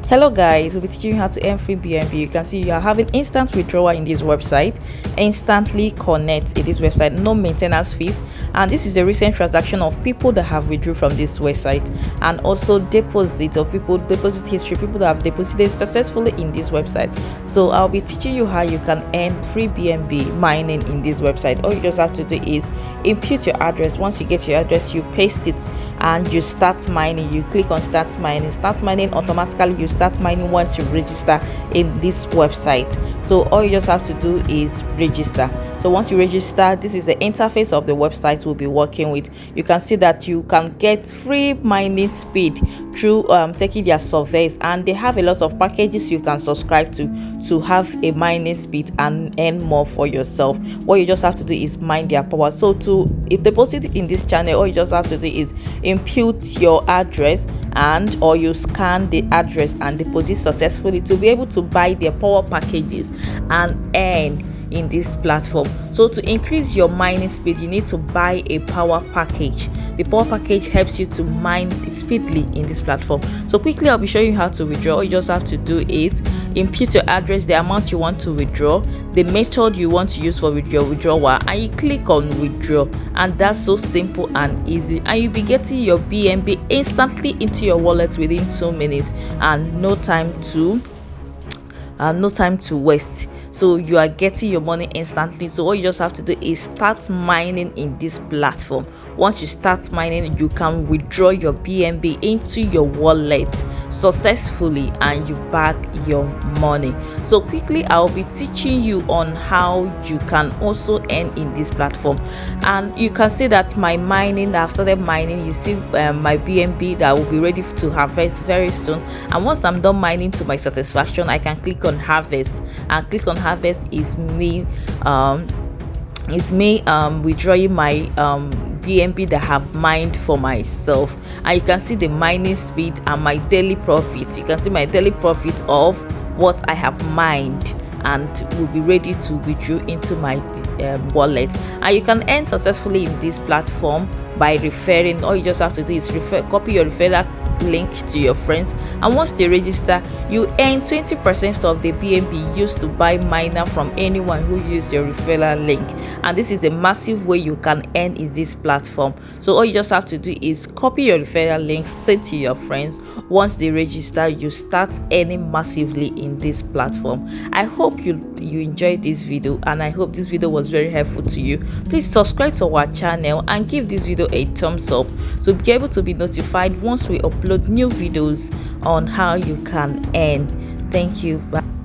Hello guys, we'll be teaching you how to earn free BNB. You can see you are having instant withdrawal in this website, instantly connect in this website, no maintenance fees, and this is a recent transaction of people that have withdrew from this website, and also deposit of people, deposit history, people that have deposited successfully in this website. So I'll be teaching you how you can earn free BNB mining in this website. All you just have to do is input your address. Once you get your address, you paste it and you start mining. You click on start mining automatically. You start mining once you register in this website. So all you just have to do is register. So once you register, this is the interface of the website we'll be working with. You can see that you can get free mining speed through taking their surveys, and they have a lot of packages you can subscribe to have a mining speed and earn more for yourself. What you just have to do is mine their power. So to deposit in this channel, all you just have to do is input your address and or you scan the address and deposit successfully to be able to buy their power packages and earn in this platform. So to increase your mining speed, you need to buy a power package. The power package helps you to mine speedily in this platform. So quickly I'll be showing you how to withdraw. All you just have to do is input your address, the amount you want to withdraw, the method you want to use for withdrawal, and you click on withdraw, and that's so simple and easy, and you'll be getting your BNB instantly into your wallet within 2 minutes and no time to waste. So you are getting your money instantly. So all you just have to do is start mining in this platform. Once you start mining, you can withdraw your BNB into your wallet successfully and you back your money. So quickly I'll be teaching you on how you can also earn in this platform. And you can see that my mining, I've started mining. You see my BNB that will be ready to harvest very soon, and once I'm done mining to my satisfaction, I can click on harvest, and click on harvest is me withdrawing my BNB that I have mined for myself. And you can see the mining speed and my daily profit. You can see my daily profit of what I have mined and will be ready to withdraw into my wallet. And you can earn successfully in this platform by referring. All you just have to do is copy your referral link to your friends, and once they register, you earn 20% of the BNB used to buy miner from anyone who used your referral link. And this is a massive way you can earn in this platform. So all you just have to do is copy your referral link, send to your friends. Once they register, you start earning massively in this platform. I hope you enjoyed this video, and I hope this video was very helpful to you. Please subscribe to our channel and give this video a thumbs up to be able to be notified once we upload new videos on how you can earn. Thank you. Bye.